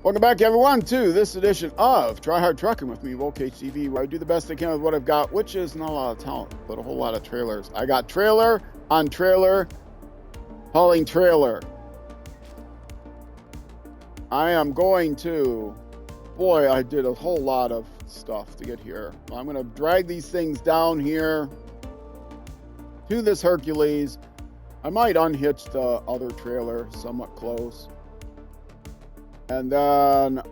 Welcome back, everyone, to this edition of Try Hard Trucking with me, WolfCageTV, where I do the best I can with what I've got, which is not a lot of talent, but a whole lot of trailers. I got trailer on trailer, hauling trailer. I am going to, boy, I did a whole lot of stuff to get here. I'm going to drag these things down here to this Hercules. I might unhitch the other trailer somewhat close. And then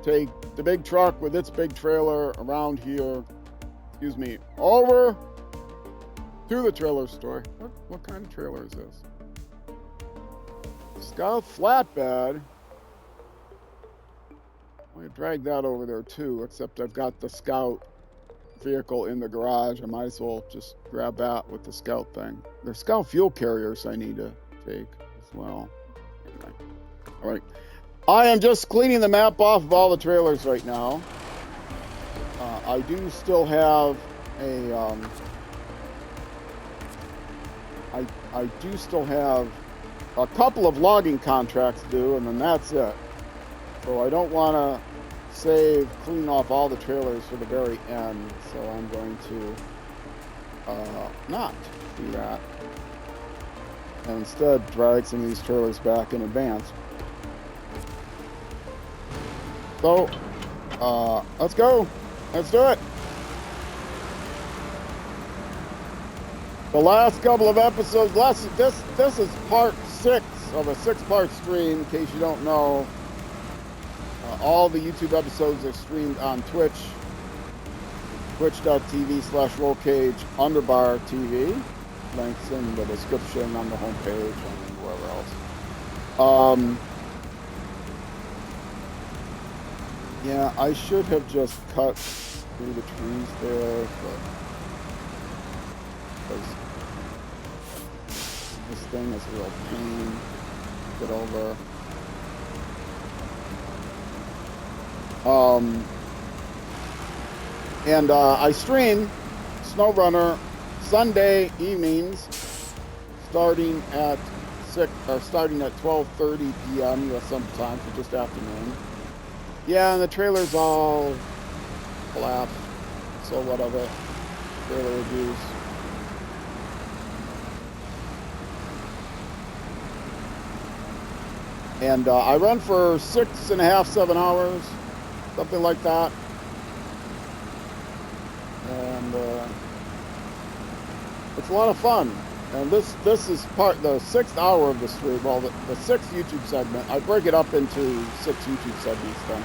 take the big truck with its big trailer around here, over to the trailer store. What kind of trailer is this? Scout flatbed. I'm going to drag that over there too, except I've got the Scout vehicle in the garage. I might as well just grab that with the Scout thing. There's Scout fuel carriers I need to take as well. Anyway. All right. I am just cleaning the map off of all the trailers right now. I do still have a, I do still have a couple of logging contracts due, and then that's it. So I don't want to clean off all the trailers for the very end. So I'm going to not do that, and instead drag some of these trailers back in advance. So, let's go. Let's do it. The last couple of episodes, this is part 6 of a 6-part stream, in case you don't know. All the YouTube episodes are streamed on Twitch, twitch.tv/WolfCage_TV. Links in the description on the homepage and wherever else. Yeah, I should have just cut through the trees there, but this thing is a real pain to get over. And I stream SnowRunner Sunday evenings, starting at 12:30 p.m. US Central Time, so just afternoon. Yeah, and the trailer's all collapsed, so whatever. Trailer reviews. And I run for 6.5, 7 hours, something like that. And it's a lot of fun. And this is the 6th hour of the stream, well, the 6th YouTube segment. I break it up into 6 YouTube segments then.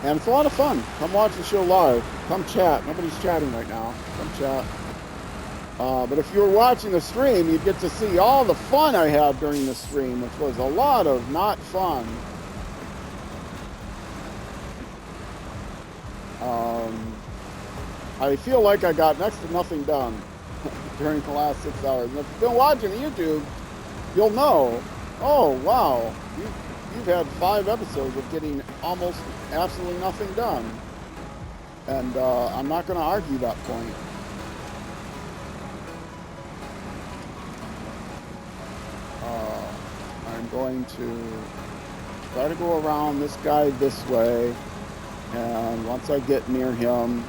And it's a lot of fun. Come watch the show live. Come chat. Nobody's chatting right now. Come chat. But if you were watching the stream, you'd get to see all the fun I had during the stream, which was a lot of not fun. I feel like I got next to nothing done during the last 6 hours. And if you've been watching YouTube, you'll know, oh, wow, you've had 5 episodes of getting almost absolutely nothing done. And I'm not going to argue that point. I'm going to try to go around this guy this way. And once I get near him,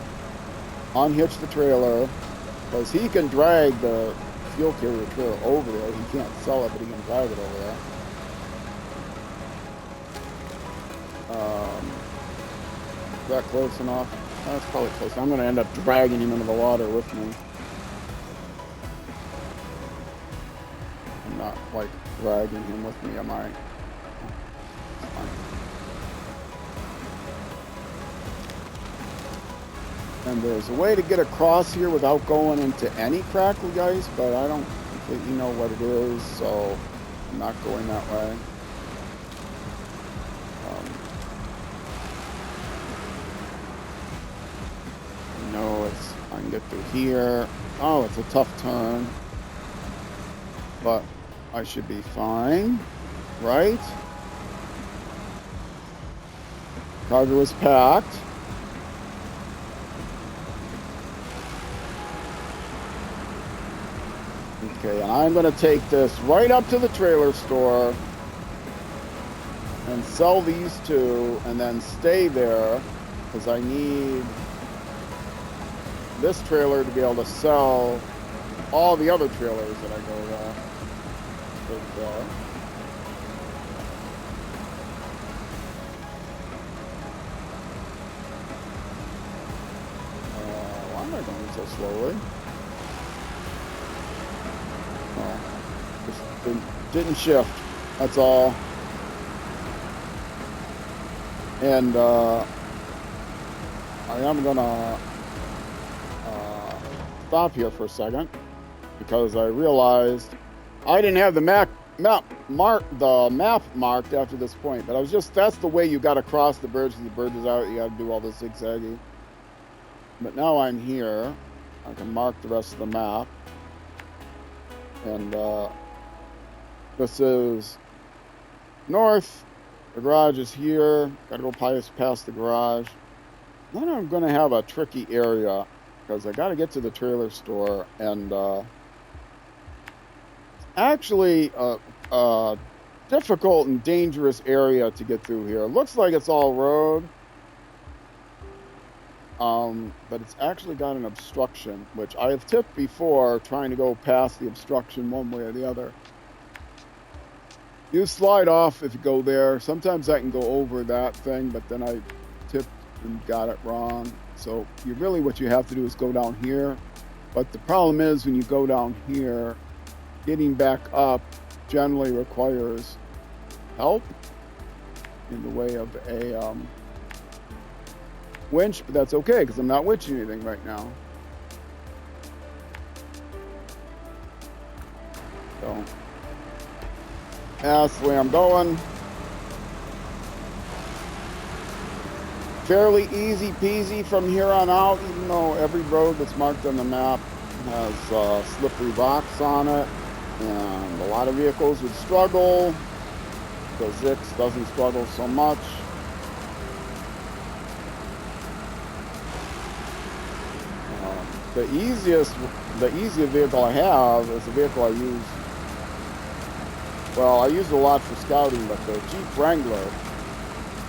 unhitch the trailer, because he can drag the fuel carrier trailer over there. He can't sell it, but he can drive it over there. Is that close enough? That's probably close. I'm going to end up dragging him into the water with me. I'm not like dragging him with me, am I? Fine. And there's a way to get across here without going into any crackly ice, but I don't completely know what it is, so I'm not going that way. I can get through here. Oh, it's a tough turn, but I should be fine, right? Cargo is packed. Okay, and I'm going to take this right up to the trailer store and sell these two and then stay there because I need this trailer to be able to sell all the other trailers that I go with. Why am I going so slowly? Oh, just didn't shift. That's all. And I am gonna stop here for a second because I realized I didn't have the map marked after this point, but I was just, that's the way you got to cross the bridge. The bridge is out, you got to do all this zigzagging. But now I'm here, I can mark the rest of the map. And this is north, the garage is here, gotta go past the garage. Then I'm gonna have a tricky area because I got to get to the trailer store, and actually a difficult and dangerous area to get through here. It looks like it's all road, but it's actually got an obstruction, which I have tipped before, trying to go past the obstruction one way or the other. You slide off if you go there. Sometimes I can go over that thing, but then I tipped and got it wrong. So what you have to do is go down here. But the problem is when you go down here, getting back up generally requires help in the way of a winch, but that's okay because I'm not winching anything right now. So that's the way I'm going. Fairly easy peasy from here on out, even though every road that's marked on the map has slippery rocks on it, and a lot of vehicles would struggle. The Zix doesn't struggle so much. The easiest vehicle I have is a vehicle I use. Well, I use it a lot for scouting, but the Jeep Wrangler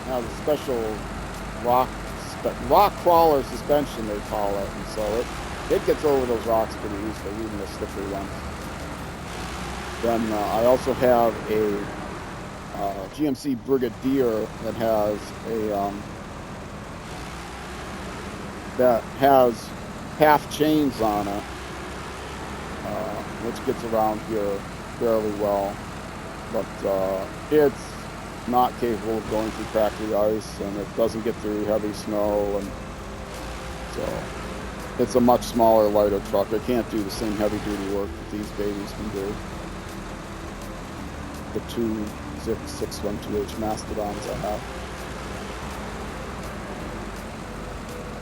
has a special rock crawler suspension, they call it, and so it gets over those rocks pretty easily, even the slippery ones. Then I also have a GMC Brigadier that has half chains on it, which gets around here fairly well, but it's not capable of going through crackly ice, and it doesn't get through heavy snow, and so it's a much smaller, lighter truck. It can't do the same heavy duty work that these babies can do. The two Zix 612H Mastodons I have.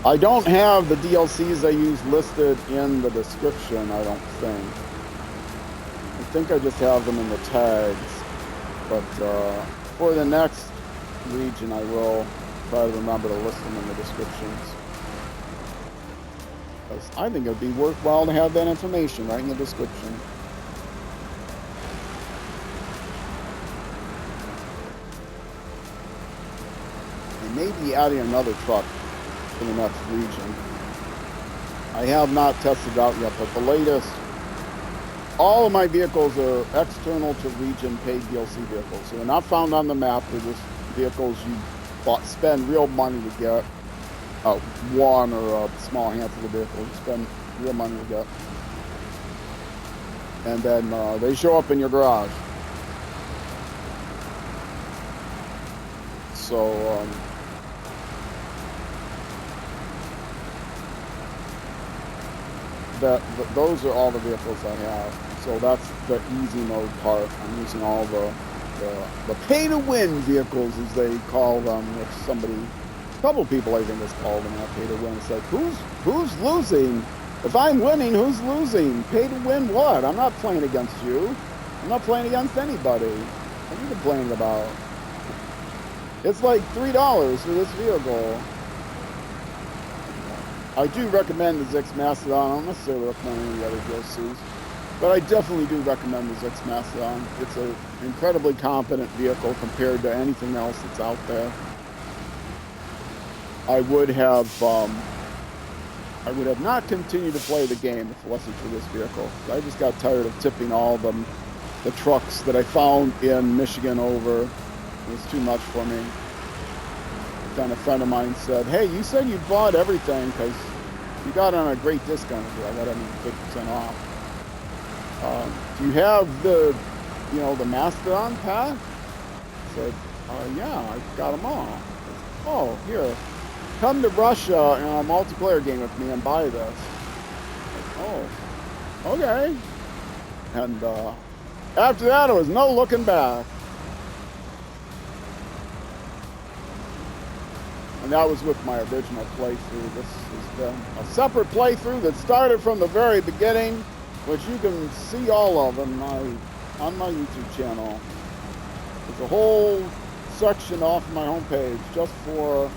I don't have the DLCs I use listed in the description, I don't think. I think I just have them in the tags, but for the next region I will try to remember to list them in the descriptions. Because I think it would be worthwhile to have that information right in the description. I may be adding another truck in the next region. I have not tested it out yet, but the latest, all of my vehicles are external to region paid DLC vehicles. So they're not found on the map. They're just vehicles you spend real money to get. One or a small handful of vehicles you spend real money to get. And then they show up in your garage. So, those are all the vehicles I have. So that's the easy mode part. I'm using all the pay-to-win vehicles, as they call them, which a couple people I think has called them that, pay-to-win. It's like, who's losing? If I'm winning, who's losing? Pay-to-win what? I'm not playing against you. I'm not playing against anybody. What are you complaining about? It's like $3 for this vehicle. I do recommend the Zix Mastodon. I don't necessarily recommend any other DLCs. But I definitely do recommend the Zix Mastodon. It's an incredibly competent vehicle compared to anything else that's out there. I would have not continued to play the game if it wasn't for this vehicle. I just got tired of tipping all the trucks that I found in Michigan over. It was too much for me. Then a friend of mine said, "Hey, you said you bought everything because you got it on a great discount." I got it 50% off. Do you have the Mastodon pack? I said, yeah, I got them all. Said, oh, here, come to Russia in a multiplayer game with me and buy this. Said, oh, okay. And after that, it was no looking back. And that was with my original playthrough. This has been a separate playthrough that started from the very beginning, which you can see all of on my YouTube channel. There's a whole section off my homepage just for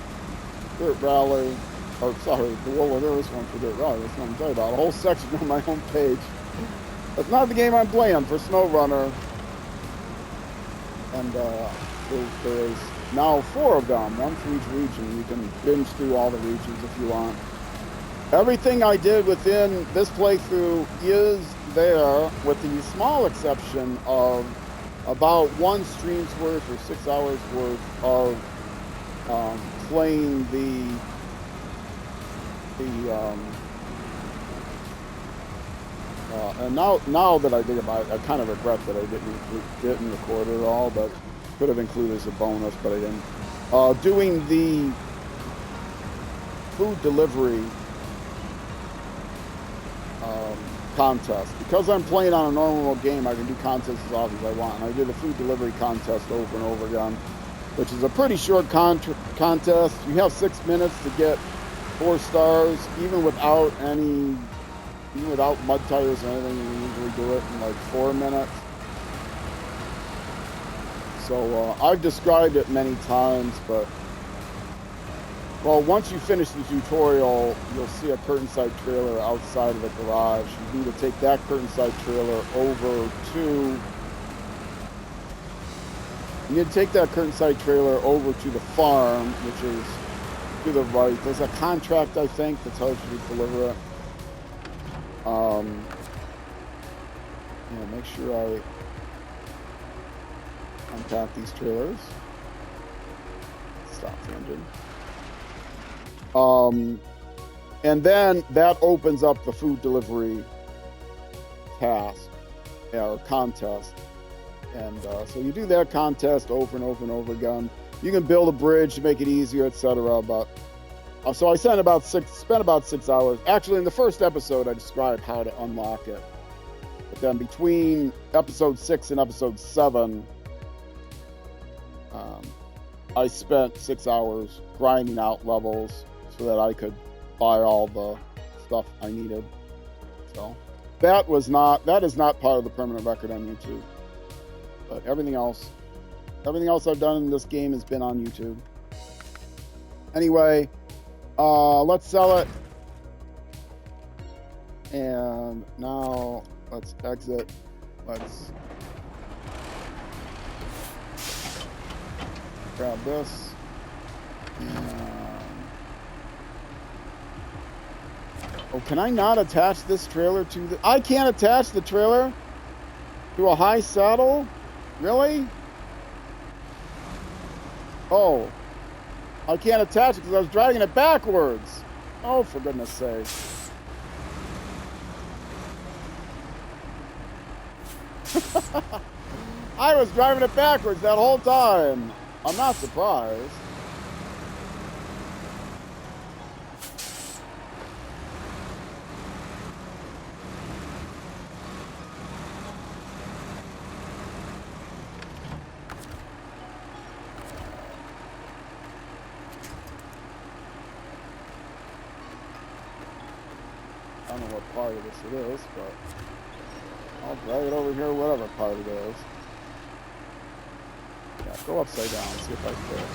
Dirt Rally, or sorry, there is one for Dirt Rally, that's what I'm talking about. A whole section on my homepage. That's not the game I'm playing, for SnowRunner. And there's now 4 of them, one for each region. You can binge through all the regions if you want. Everything I did within this playthrough is there, with the small exception of about 1 stream's worth or 6 hours worth of playing and now that I think about it, I kind of regret that I didn't record it all, but could have included as a bonus, but I didn't. Doing the food delivery contest. Because I'm playing on a normal game, I can do contests as often as I want. And I did a food delivery contest over and over again, which is a pretty short contest. You have 6 minutes to get 4 stars, even without mud tires or anything. You usually do it in like 4 minutes. So I've described it many times, but well, once you finish the tutorial, you'll see a curtain side trailer outside of the garage. You need to take that curtain side trailer over to the farm, which is to the right. There's a contract, I think, that tells you to deliver it. Make sure I unpack these trailers. Stop the engine. And then that opens up the food delivery task or contest. And so you do that contest over and over and over again. You can build a bridge to make it easier, etc. But so I spent about 6 hours. Actually, in the first episode, I described how to unlock it. But then between episode 6 and episode 7, I spent 6 hours grinding out levels so that I could buy all the stuff I needed. So that is not part of the permanent record on YouTube. But everything else I've done in this game has been on YouTube. Anyway, let's sell it. And now let's exit. Let's grab this. Oh, can I not attach this trailer to the... I can't attach the trailer to a high saddle? Really? Oh. I can't attach it because I was dragging it backwards. Oh, for goodness sake. I was driving it backwards that whole time. I'm not surprised. I don't know what part of this it is, but I'll drag it over here, whatever part it is. Yeah, go upside down, see if I fit.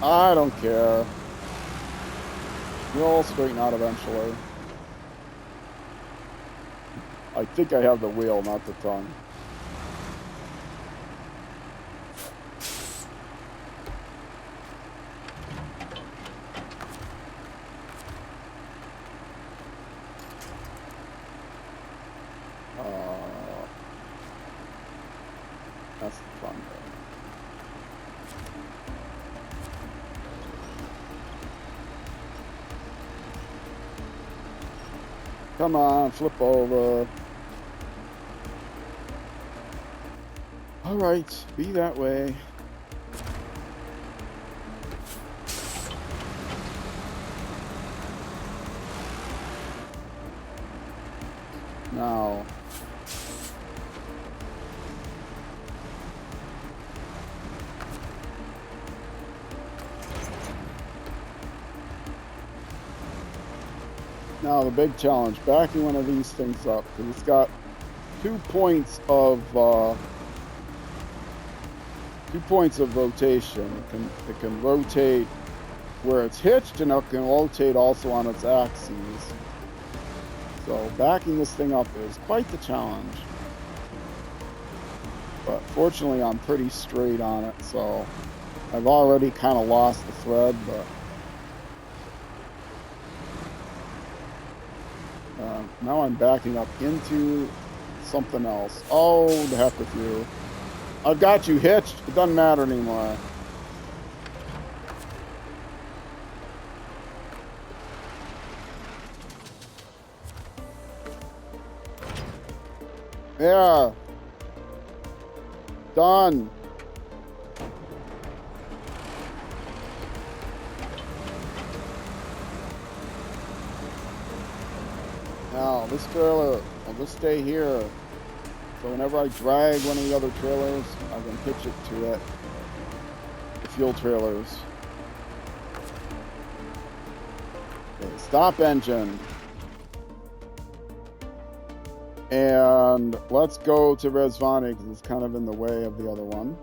I don't care. You'll straighten out eventually. I think I have the wheel, not the tongue. That's the fun bit. Come on, flip over. All right, be that way. Now, the big challenge, backing one of these things up, because it's got 2 points of rotation. It can rotate where it's hitched, and it can rotate also on its axes. So backing this thing up is quite the challenge. But fortunately, I'm pretty straight on it, so I've already kind of lost the thread, but now I'm backing up into something else. Oh, the heck with you. I've got you hitched. It doesn't matter anymore. There. Done. Now, this trailer will just stay here. So whenever I drag one of the other trailers, I can hitch it to it. The fuel trailers. Okay, stop engine. And let's go to Rezvani because it's kind of in the way of the other one.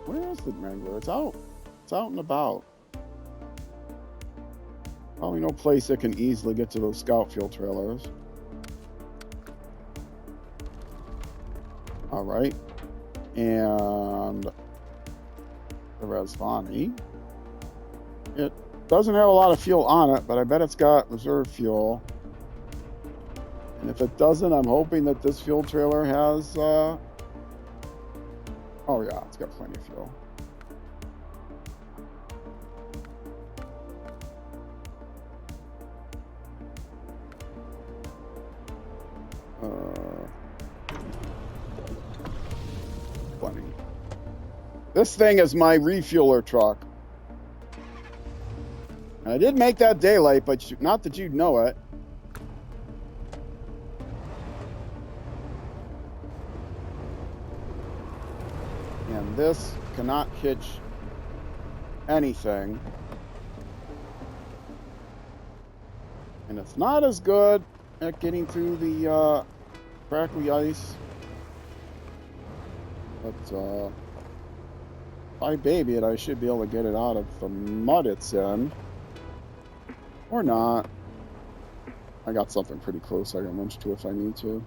Where is the Wrangler? It's out. It's out and about. Probably no place that can easily get to those scout fuel trailers. All right. And the Rezvani. It doesn't have a lot of fuel on it, but I bet it's got reserve fuel. And if it doesn't, I'm hoping that this fuel trailer has, oh yeah, it's got plenty of fuel. Plenty. This thing is my refueler truck. And I did make that daylight, but not that you'd know it. And this cannot hitch anything. And it's not as good at getting through the crackly ice. But if I baby it, I should be able to get it out of the mud it's in. Or not. I got something pretty close I can winch to if I need to.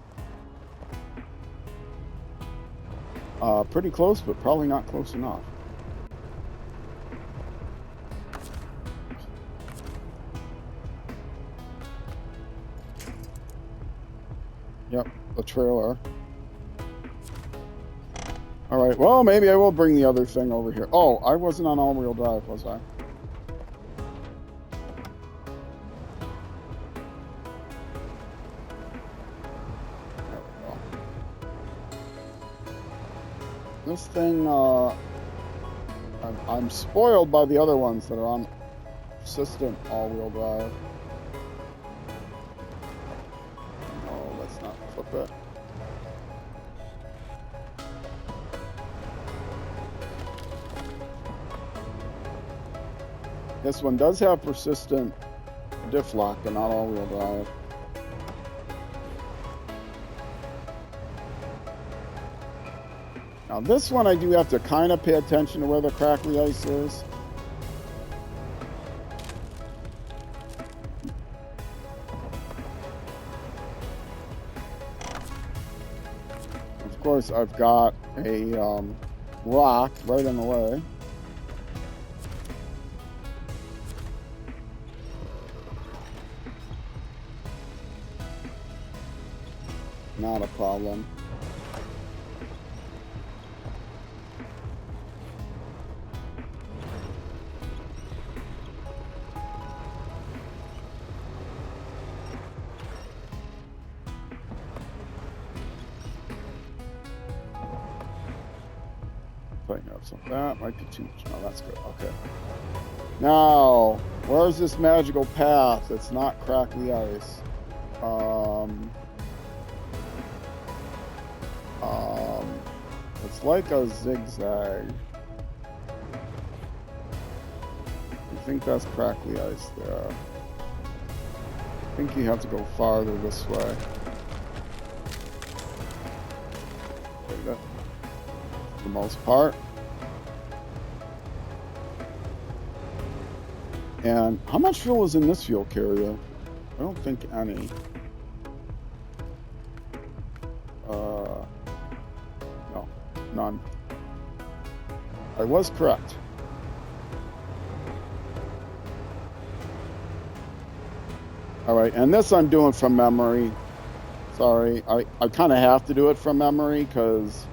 Pretty close, but probably not close enough. Yep, the trailer. Alright, well, maybe I will bring the other thing over here. Oh, I wasn't on all-wheel drive, was I? This thing, I'm spoiled by the other ones that are on persistent all-wheel drive. No, let's not flip it. This one does have persistent diff lock, but not all-wheel drive. Now this one I do have to kind of pay attention to where the crackly ice is. course, I've got a rock right in the way. Not a problem. So that might be too much. No, that's good. Okay. Now, where's this magical path that's not crackly ice? It's like a zigzag. I think that's crackly ice there. I think you have to go farther this way. For the most part. And how much fuel is in this fuel carrier? I don't think any. No, none. I was correct. All right, and this I'm doing from memory. Sorry, I kind of have to do it from memory because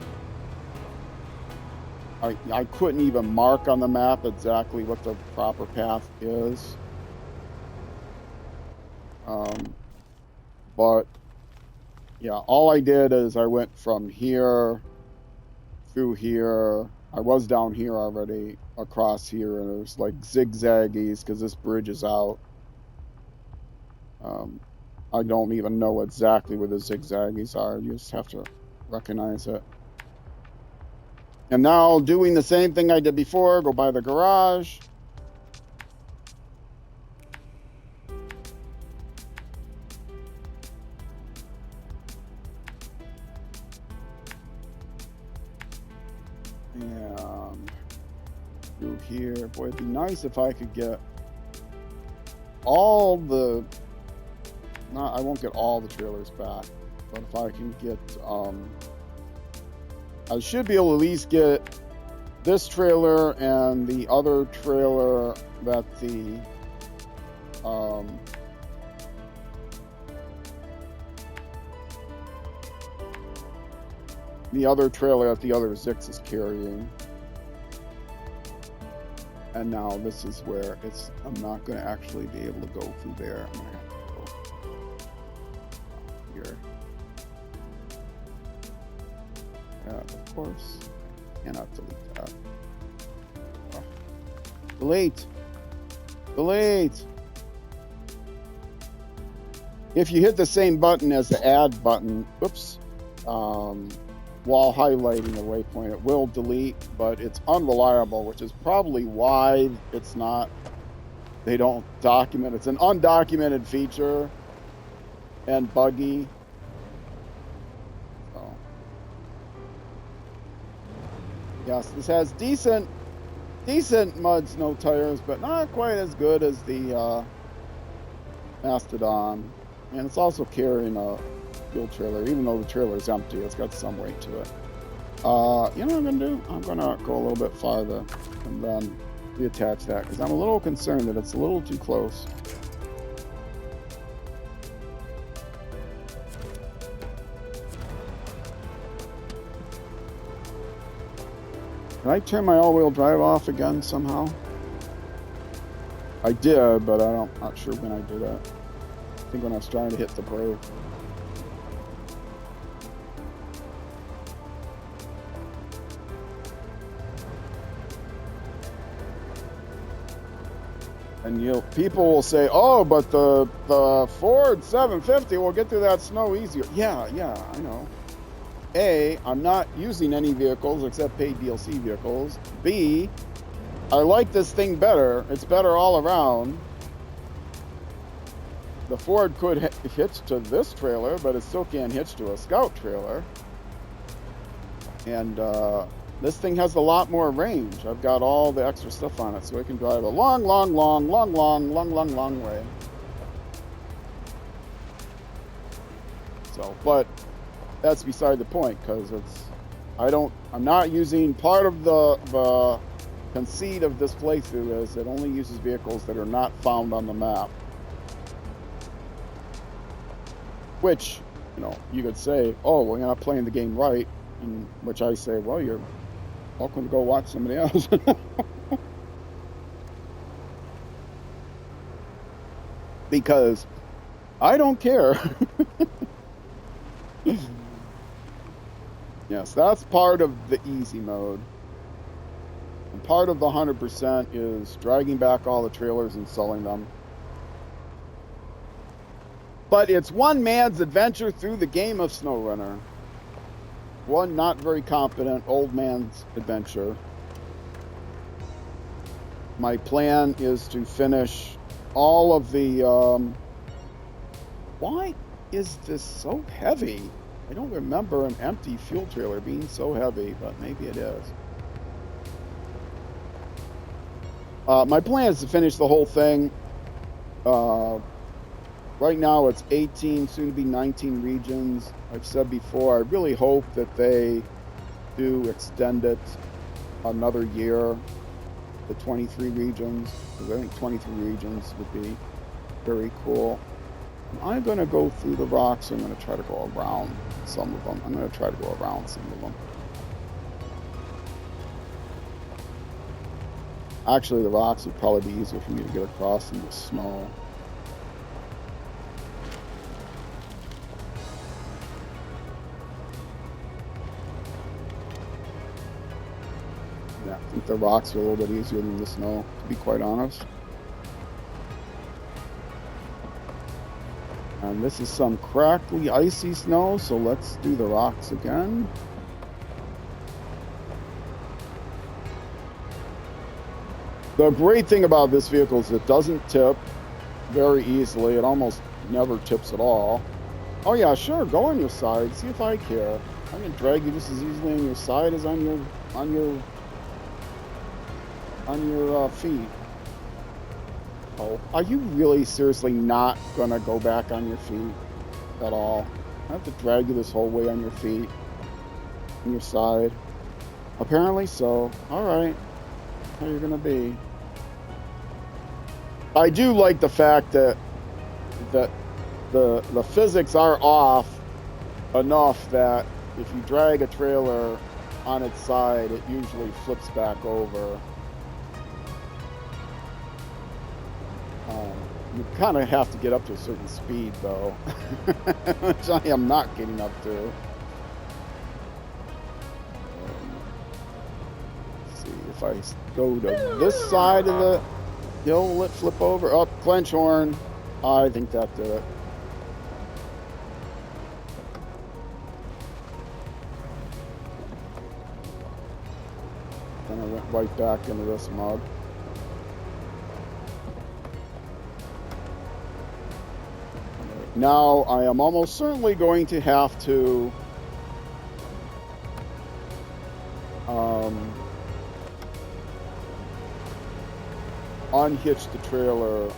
I couldn't even mark on the map exactly what the proper path is. But yeah, all I did is I went from here through here. I was down here already, across here, and there's like zigzaggies because this bridge is out. I don't even know exactly where the zigzaggies are. You just have to recognize it. And now doing the same thing I did before, go by the garage. And through here. Boy, it'd be nice if I could get all the... I won't get all the trailers back, but if I can get... I should be able to at least get this trailer and the other trailer that the other trailer that the other Zix is carrying. And now this is where I'm not going to actually be able to go through there. I'm going to have to go here. Of course, cannot delete that. Oh. Delete. If you hit the same button as the add button, oops, while highlighting the waypoint, it will delete, but it's unreliable, which is probably why it's not. They don't document. It's an undocumented feature and buggy. Yes, this has decent mud snow tires, but not quite as good as the Mastodon. And it's also carrying a fuel trailer, even though the trailer is empty. It's got some weight to it. You know what I'm going to do? I'm going to go a little bit farther and then reattach that, because I'm a little concerned that it's a little too close. Can I turn my all-wheel drive off again somehow? I did, but I'm not sure when I did that. I think when I was trying to hit the brake. And people will say, "Oh, but the Ford 750 will get through that snow easier." Yeah, I know. A, I'm not using any vehicles except paid DLC vehicles. B, I like this thing better. It's better all around. The Ford could hitch to this trailer, but it still can't hitch to a Scout trailer. And this thing has a lot more range. I've got all the extra stuff on it, so it can drive a long way. So, but that's beside the point, because I'm not using part of the conceit of this playthrough is it only uses vehicles that are not found on the map. Which, you know, you could say, oh, well, you're not playing the game right, in which I say, well, you're welcome to go watch somebody else. Because I don't care. Yes, that's part of the easy mode. And part of the 100% is dragging back all the trailers and selling them. But it's one man's adventure through the game of SnowRunner. One not very competent old man's adventure. My plan is to finish all of the... why is this so heavy? I don't remember an empty fuel trailer being so heavy, but maybe it is. My plan is to finish the whole thing. Right now it's 18, soon to be 19 regions. I've said before, I really hope that they do extend it another year to 23 regions, because I think 23 regions would be very cool. I'm going to go through the rocks. I'm going to try to go around some of them. I'm going to try to go around some of them. Actually, the rocks would probably be easier for me to get across than the snow. Yeah, I think the rocks are a little bit easier than the snow, to be quite honest. And this is some crackly, icy snow, so let's do the rocks again. The great thing about this vehicle is it doesn't tip very easily. It almost never tips at all. Oh yeah, sure, go on your side. See if I care. I can drag you just as easily on your side as on your feet. Oh, are you really seriously not gonna go back on your feet at all? I have to drag you this whole way on your feet, on your side. Apparently so. All right, how you're gonna be? I do like the fact that the physics are off enough that if you drag a trailer on its side, it usually flips back over. You kind of have to get up to a certain speed, though, which I am not getting up to. Let's see, if I go to this side of the hill, will it flip over? Oh, clench horn. I think that did it. Then I went right back into this mud. Now, I am almost certainly going to have to unhitch the trailer,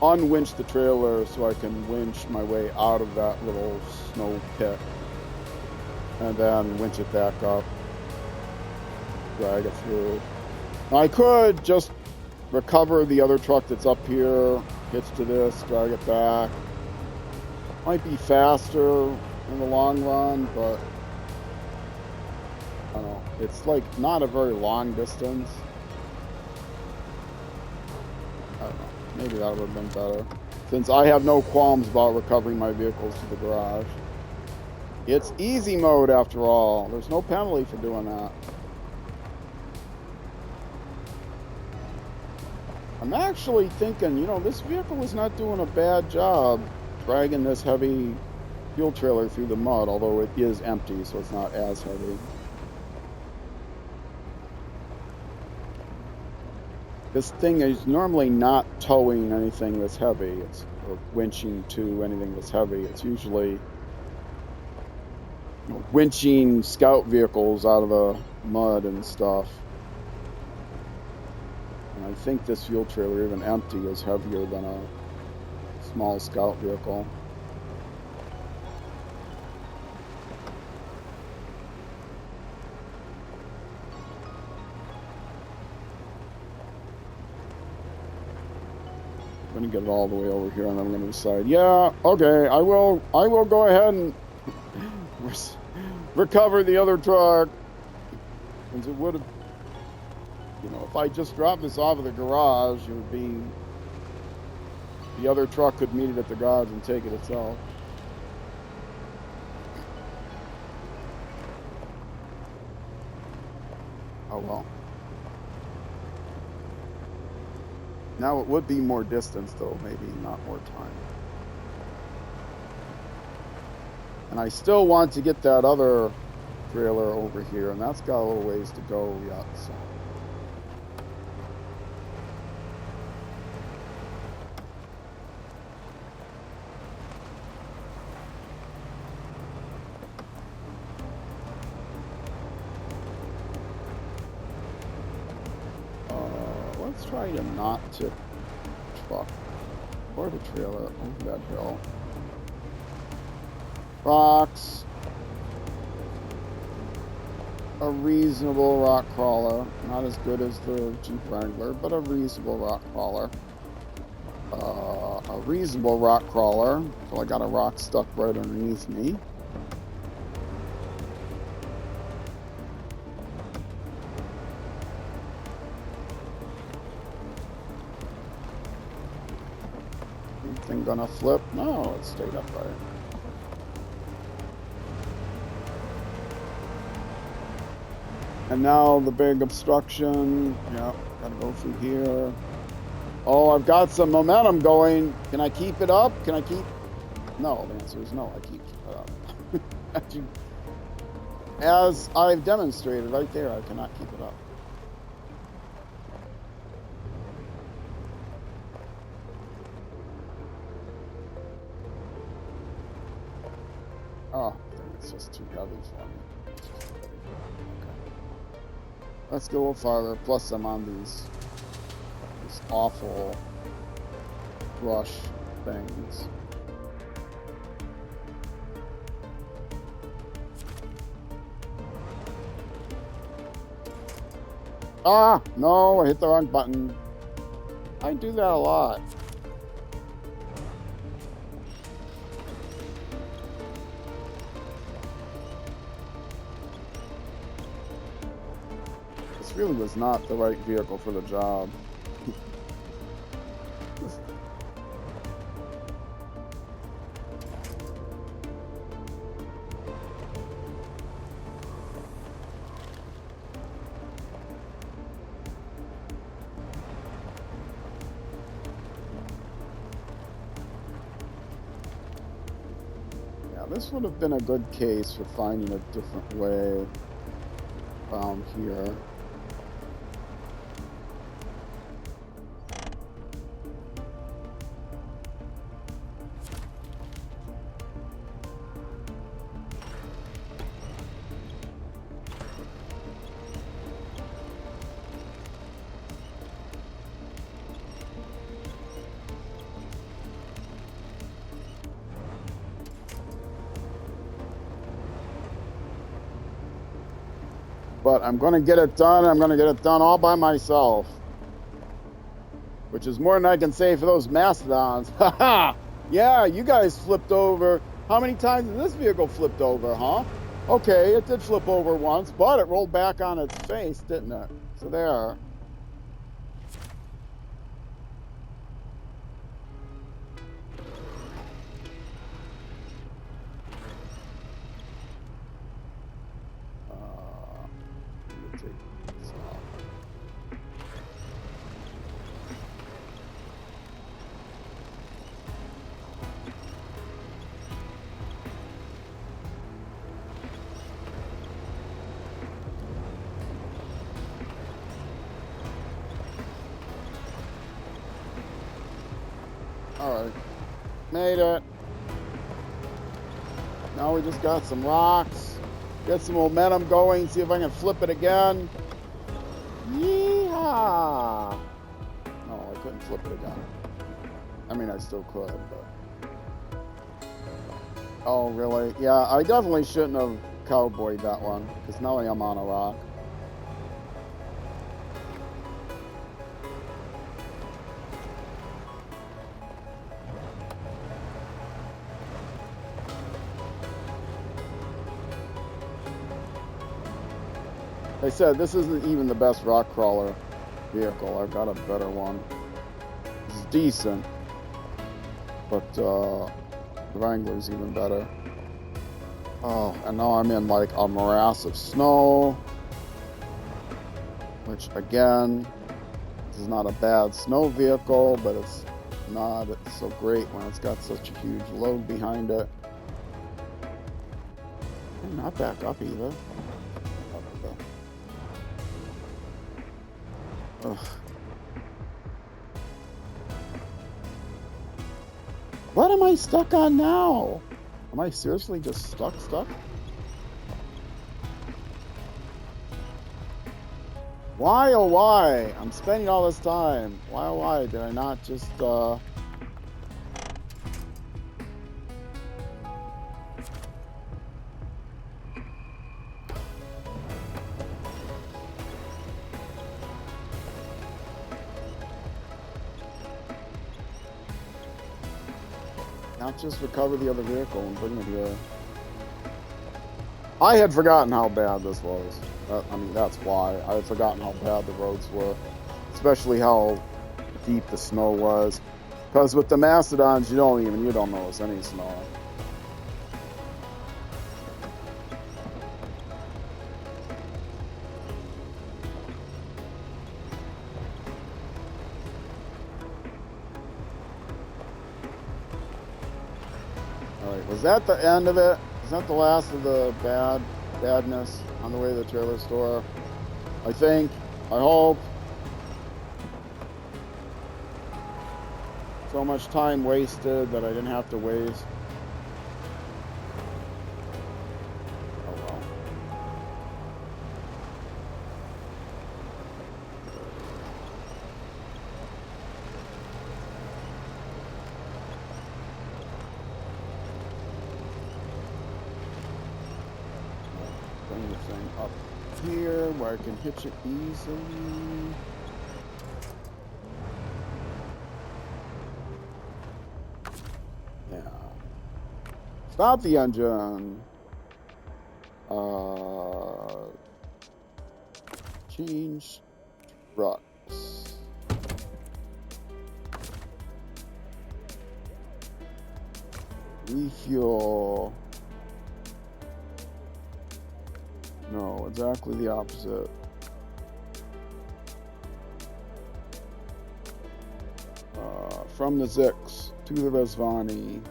unwinch the trailer so I can winch my way out of that little snow pit, and then winch it back up, drag it through. Now, I could just recover the other truck that's up here, hitch to this, drag it back. Might be faster in the long run, but I don't know. It's like not a very long distance. I don't know. Maybe that would have been better. Since I have no qualms about recovering my vehicles to the garage. It's easy mode after all. There's no penalty for doing that. I'm actually thinking, you know, this vehicle is not doing a bad job dragging this heavy fuel trailer through the mud, although it is empty, so it's not as heavy. This thing is normally not towing anything that's heavy, or winching to anything that's heavy. It's usually, you know, winching scout vehicles out of the mud and stuff. And I think this fuel trailer, even empty, is heavier than a small scout vehicle. gonna get it all the way over here, and then I'm gonna decide. Yeah, okay, I will go ahead and recover the other truck, since it would have, you know, if I just dropped this off of the garage, it would be, the other truck could meet it at the garage and take it itself. Oh well. Now it would be more distance though, maybe not more time. And I still want to get that other trailer over here, and that's got a little ways to go yet, so. Let's try to not tip truck or the trailer over that hill. Rocks. A reasonable rock crawler. Not as good as the Jeep Wrangler, but a reasonable rock crawler. A reasonable rock crawler. So I got a rock stuck right underneath me. Anything gonna flip? No, it stayed upright. And now the big obstruction. Yeah, gotta go through here. Oh, I've got some momentum going. Can I keep it up? Can I keep? No, the answer is no, I can't keep it up. As I've demonstrated right there, I cannot keep it up. Oh, I think it's just too heavy for me. It's just too heavy for me. Okay. Let's go a little farther. Plus, I'm on these awful brush things. Ah, no, I hit the wrong button. I do that a lot. This really was not the right vehicle for the job. This would have been a good case for finding a different way around here. But I'm going to get it done. I'm going to get it done all by myself. Which is more than I can say for those mastodons. Haha! Yeah, you guys flipped over. How many times has this vehicle flipped over, huh? Okay, it did flip over once, but it rolled back on its face, didn't it? So there. Alright, made it. Now we just got some rocks, get some momentum going, see if I can flip it again. Yeehaw! No, I couldn't flip it again. I mean, I still could, but... Oh, really? Yeah, I definitely shouldn't have cowboyed that one, because now I am on a rock. Like I said, this isn't even the best rock crawler vehicle. I've got a better one. It's decent, but the Wrangler's even better. Oh, and now I'm in like a morass of snow, which again, this is not a bad snow vehicle, but it's not so great when it's got such a huge load behind it. And not back up either. Ugh. What am I stuck on now? Am I seriously just stuck? Why, oh why? I'm spending all this time. Why, oh why did I not just, not just recover the other vehicle and bring it here? I had forgotten how bad this was. I mean, that's why. I had forgotten how bad the roads were. Especially how deep the snow was. Because with the Mastodons, you don't notice any snow. Alright, was that the end of it? Is that the last of the badness on the way to the trailer store? I think. I hope. So much time wasted that I didn't have to waste. Oh well. Bring the thing up here where I can hitch it easily. Yeah. Stop the engine. Change trucks. Refuel. No, exactly the opposite. From the Zix to the Resvani.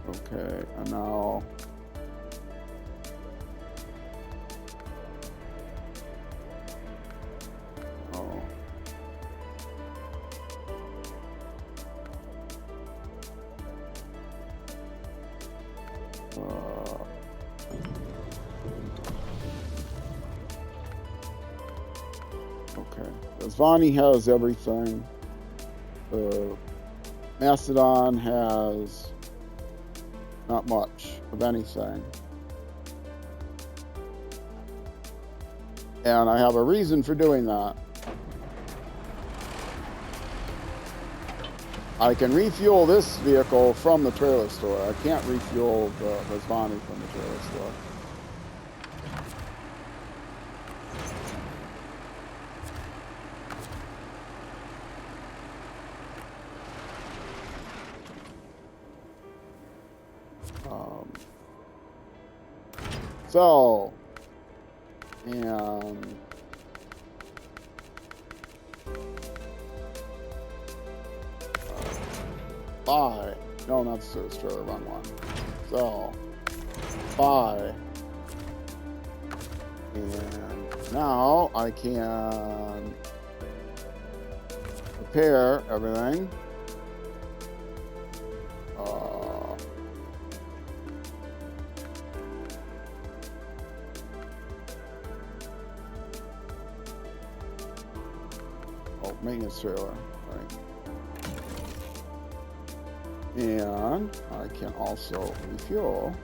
Okay, and now okay. Resvani has everything. Mastodon has not much of anything. And I have a reason for doing that. I can refuel this vehicle from the trailer store. I can't refuel the Resvani from the trailer store. So, and buy. No, not the service trailer, wrong one. So, buy. And now I can repair everything. Maintenance trailer, right? And I can also refuel.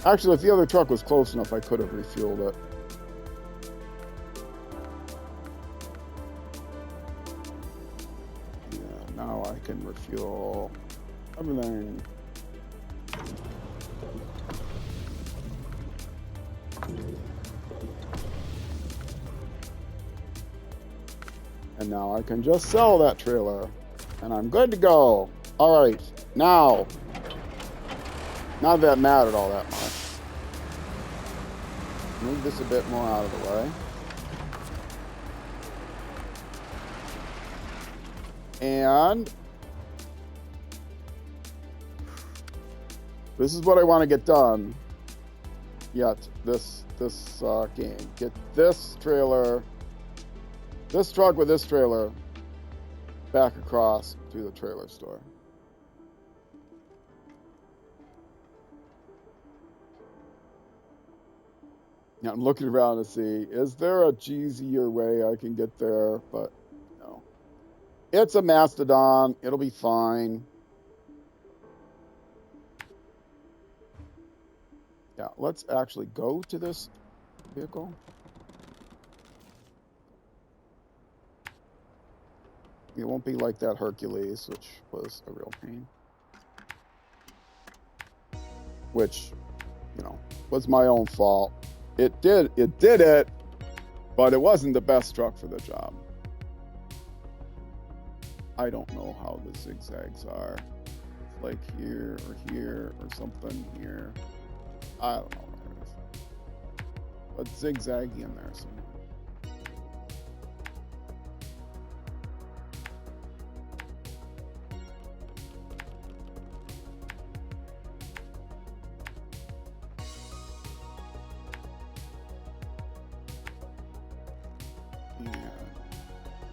Actually, if the other truck was close enough, I could have refueled it. Yeah, now I can refuel everything. And now I can just sell that trailer. And I'm good to go. All right, now, not that mattered all that much. Move this a bit more out of the way. And this is what I want to get done yet this game. Get this trailer, this truck with this trailer back across to the trailer store. Now I'm looking around to see, is there a easier way I can get there? But no. It's a Mastodon. It'll be fine. Yeah, let's actually go to this vehicle. It won't be like that Hercules, which was a real pain. Which, you know, was my own fault. It did it, but it wasn't the best truck for the job. I don't know how the zigzags are. It's like here or something here. I don't know what it is. But zigzaggy in there somewhere.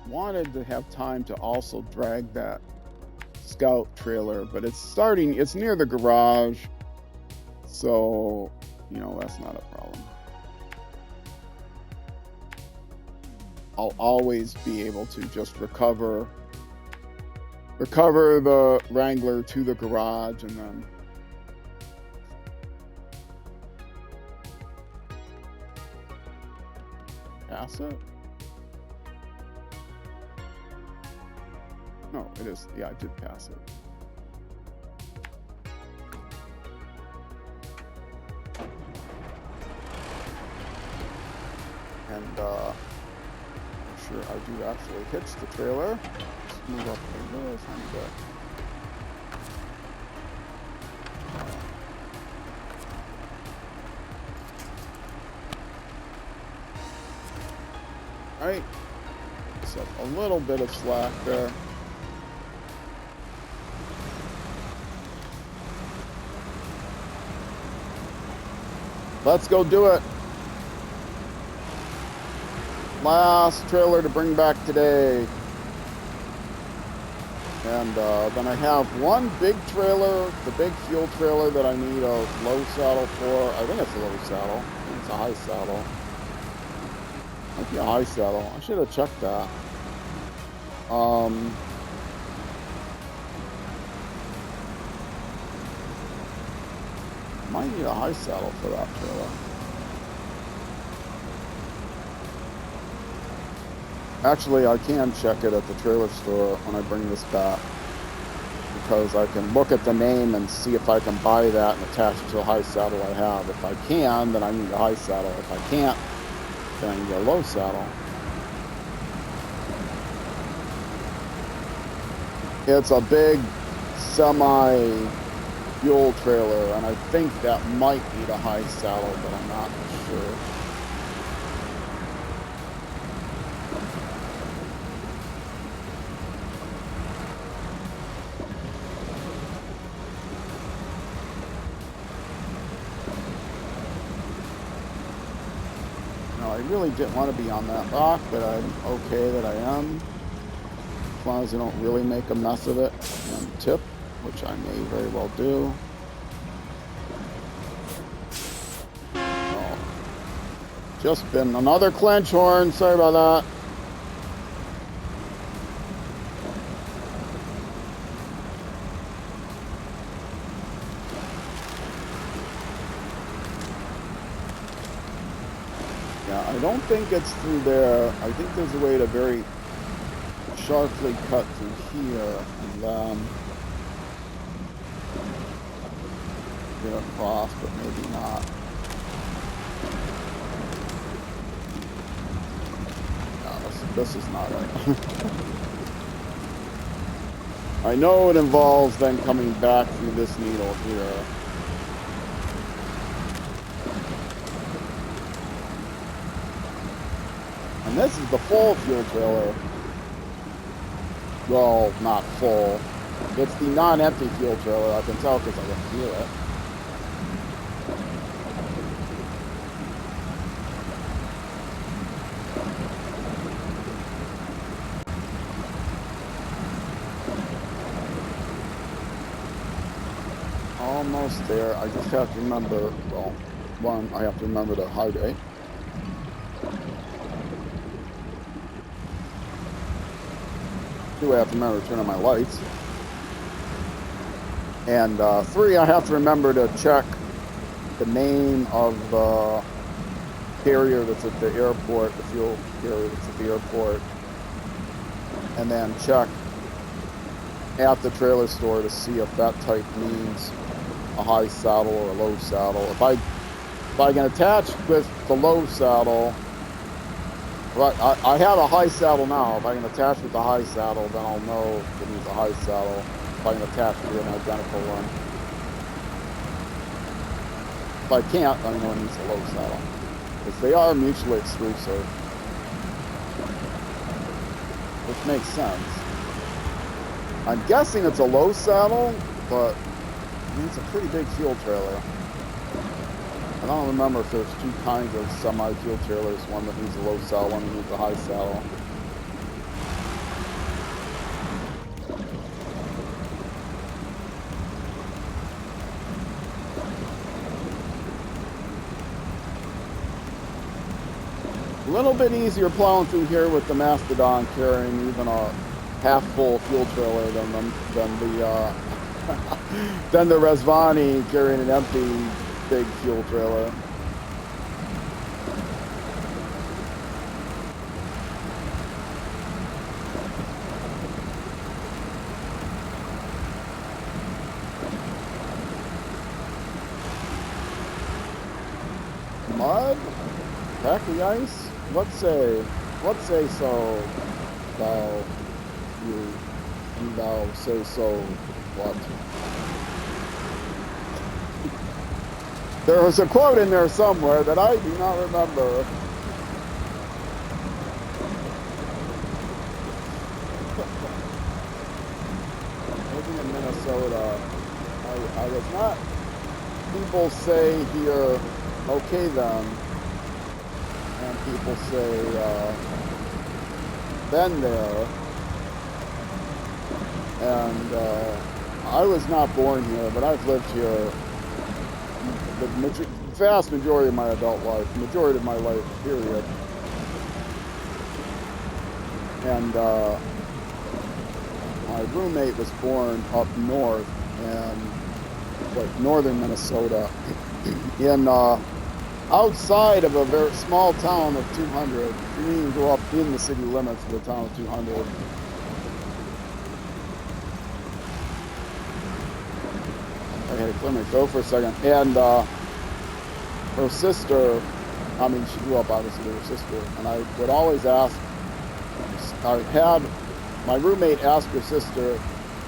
Wanted to have time to also drag that Scout trailer, but it's near the garage, so you know that's not a problem. I'll always be able to just recover the Wrangler to the garage and then pass it. No, it is. Yeah, I did pass it. And I'm sure I do actually hitch the trailer. Let's move up a little tiny bit. All right. So a little bit of slack there. Let's go do it. Last trailer to bring back today. And then I have one big trailer, the big fuel trailer that I need a low saddle for. I think it's a low saddle. I think it's a high saddle. Might be a high saddle. I should have checked that. Might need a high saddle for that trailer. Actually, I can check it at the trailer store when I bring this back, because I can look at the name and see if I can buy that and attach it to a high saddle I have. If I can, then I need a high saddle. If I can't, then I need a low saddle. It's a big semi fuel trailer, and I think that might need a high saddle, but I'm not sure. No, I really didn't want to be on that rock, but I'm okay that I am. As long as I don't really make a mess of it and tip, which I may very well do. Oh, just been another clench horn. Sorry about that. Yeah, I don't think it's through there. I think there's a way to very sharply cut through here and then get across, but maybe not. Yeah, let's This is not it. I know it involves then coming back through this needle here. And this is the full fuel trailer. Well, not full. It's the non-empty fuel trailer. I can tell because I can feel it. Almost there. I just have to remember, well, one, I have to remember to hydrate. Two, I have to remember to turn on my lights. And three, I have to remember to check the name of the carrier that's at the airport, the fuel carrier that's at the airport. And then check at the trailer store to see if that type means a high saddle or a low saddle. If I can attach with the low saddle, right, I have a high saddle now. If I can attach with the high saddle, then I'll know it means a high saddle. If I can attach to an identical one. If I can't, then I know it means a low saddle. Because they are mutually exclusive. Which makes sense. I'm guessing it's a low saddle, but I mean, it's a pretty big fuel trailer. I don't remember if there's two kinds of semi-fuel trailers, one that needs a low saddle, one that needs a high saddle. A little bit easier plowing through here with the Mastodon carrying even a half-full fuel trailer than the Resvani carrying an empty big fuel trailer. Mud? Pack the ice? What say so, thou say so, what? There was a quote in there somewhere that I do not remember. Living in Minnesota, I was not, people say here, okay then, and people say, been there, and I was not born here, but I've lived here the vast majority of my adult life, majority of my life, period. And my roommate was born up north in like northern Minnesota, in outside of a very small town of 200. You didn't even go up in the city limits of the town of 200. I had to clear my throat for a second. And her sister, I mean, she grew up obviously with her sister, and I would always ask, I had my roommate ask her sister,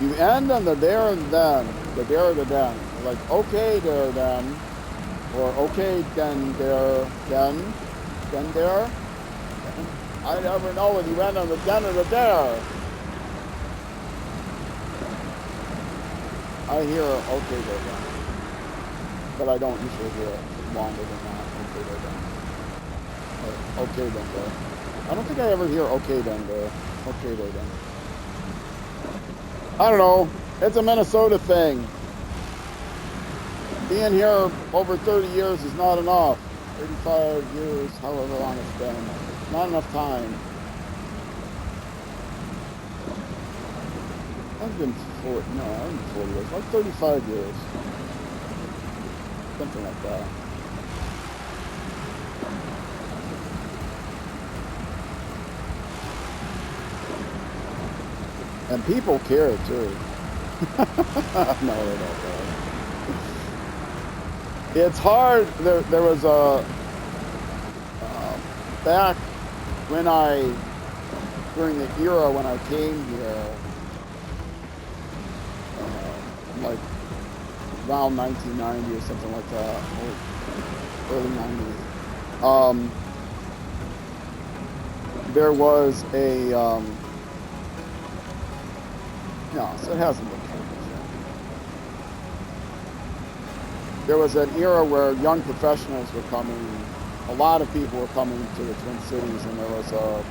you end on the there and then, the there or the then. Like, okay, there, then. Or, okay, then, there, then there. I never know whether you end on the then or the there. I hear, okay, there, then. But I don't usually hear it longer than that, okay, there, then. Or, okay, then, there. I don't think I ever hear, okay, then, there. Okay, there, then. I don't know. It's a Minnesota thing. Being here over 30 years is not enough. 35 years, however long it's been. Not enough time. I've been 40, no, I haven't been 40 years. Like 35 years. Something like that. And people care too. No, they don't care. It's hard. There was a back when I during the era when I came here, like around 1990 or something like that, or early 90s. There was a, no, so it hasn't been finished yet. There was an era where young professionals were coming, a lot of people were coming to the Twin Cities, and there was a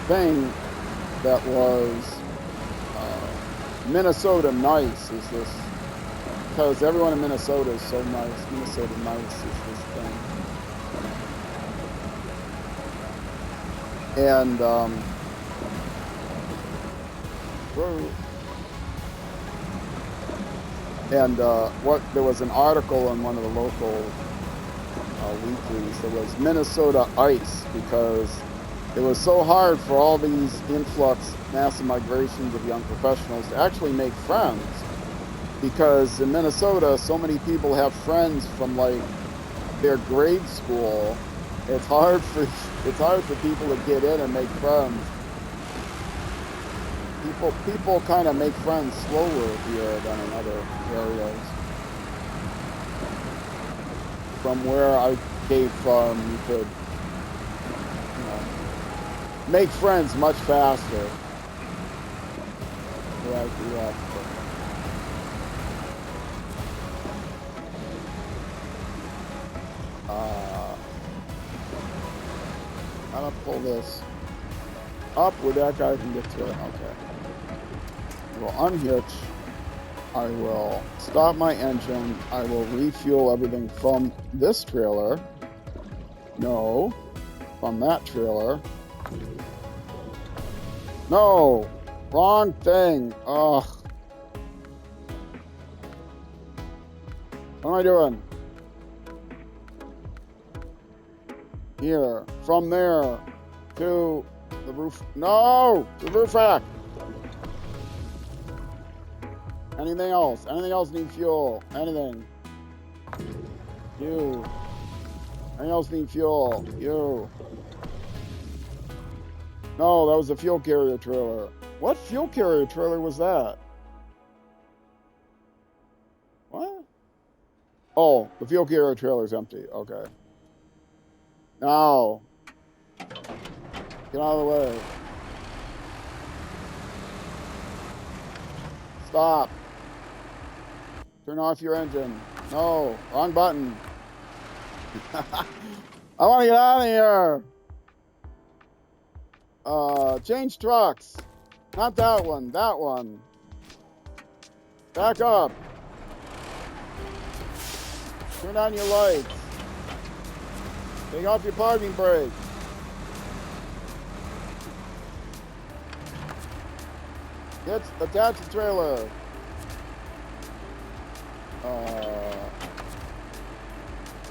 thing that was Minnesota Nice is this, because everyone in Minnesota is so nice. Minnesota Nice is this thing. And there was an article in one of the local weeklies that was Minnesota Ice, because it was so hard for all these influx, massive migrations of young professionals to actually make friends, because in Minnesota, so many people have friends from like their grade school. It's hard for people to get in and make friends. People kind of make friends slower here than in other areas. From where I came from, you could, make friends much faster. Where I grew up. I'm gonna pull this up where that guy can get to it. Okay. I will unhitch. I will stop my engine. I will refuel everything from this trailer. No. From that trailer. No. Wrong thing. Ugh. What am I doing? Here. From there to the roof. No! To the roof rack. Anything else? Anything else need fuel? Anything? You. Anything else need fuel? You. No, that was the fuel carrier trailer. What fuel carrier trailer was that? What? Oh, the fuel carrier trailer is empty. Okay. Now. Get out of the way. Stop. Turn off your engine. No, wrong button. I want to get out of here. Change trucks. Not that one, that one. Back up. Turn on your lights. Take off your parking brake. Attach the trailer.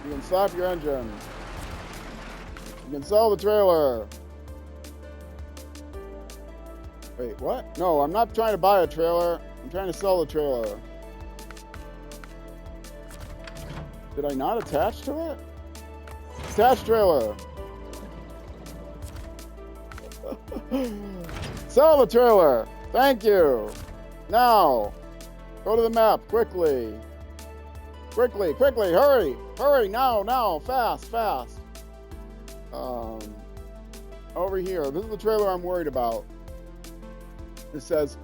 You can stop your engine. You can sell the trailer. Wait, what? No, I'm not trying to buy a trailer. I'm trying to sell the trailer. Did I not attach to it? Attach trailer. Sell the trailer. Thank you. Now, go to the map quickly. Quickly, quickly, hurry. Hurry, now, fast. Over here, this is the trailer I'm worried about. It says,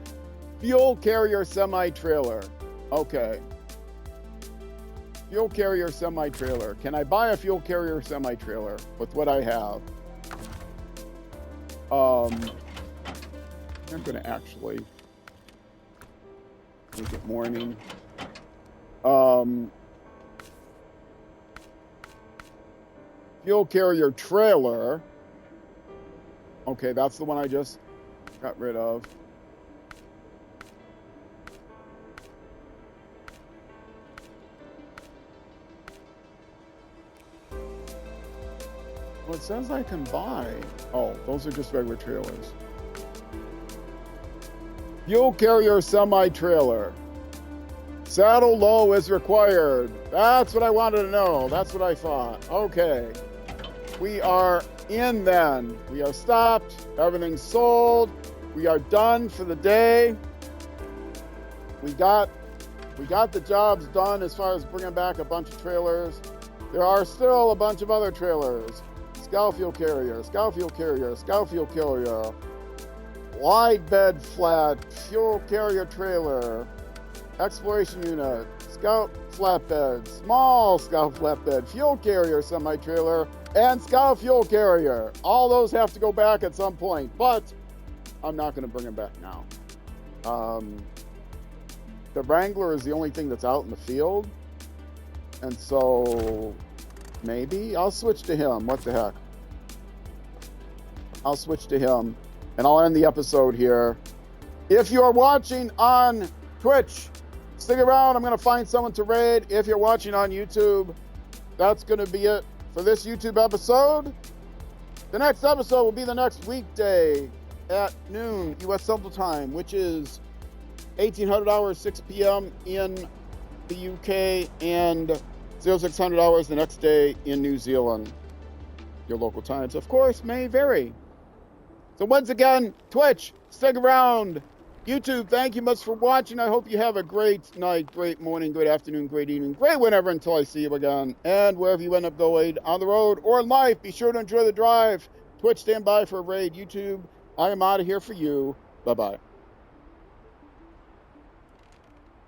fuel carrier semi-trailer. Okay. Fuel carrier semi-trailer. Can I buy a fuel carrier semi-trailer with what I have? I'm going to actually make it morning. Fuel carrier trailer. Okay, that's the one I just got rid of. Well, it says I can buy. Oh, those are just regular trailers. Fuel carrier semi-trailer. Saddle low is required. That's what I wanted to know. That's what I thought. Okay. we are in then. We are stopped. Everything's sold. We are done for the day. We got the jobs done as far as bringing back a bunch of trailers. There are still a bunch of other trailers. Scow fuel carrier, scow fuel carrier, scow fuel carrier, wide bed flat, fuel carrier trailer, exploration unit, scout flatbed, small scout flatbed, fuel carrier semi-trailer, and scout fuel carrier. All those have to go back at some point, but I'm not going to bring them back now. The Wrangler is the only thing that's out in the field, and so maybe I'll switch to him. What the heck? I'll switch to him, and I'll end the episode here. If you are watching on Twitch, stick around. I'm going to find someone to raid. If you're watching on YouTube, that's going to be it for this YouTube episode. The next episode will be the next weekday at noon U.S. Central Time, which is 1800 hours, 6 p.m. in the UK, and 0600 hours the next day in New Zealand. Your local times, of course, may vary. So once again, Twitch, stick around. YouTube, thank you much for watching. I hope you have a great night, great morning, great afternoon, great evening, great whenever until I see you again. And wherever you end up going, on the road or in life, be sure to enjoy the drive. Twitch, stand by for a raid. YouTube, I am out of here for you. Bye-bye.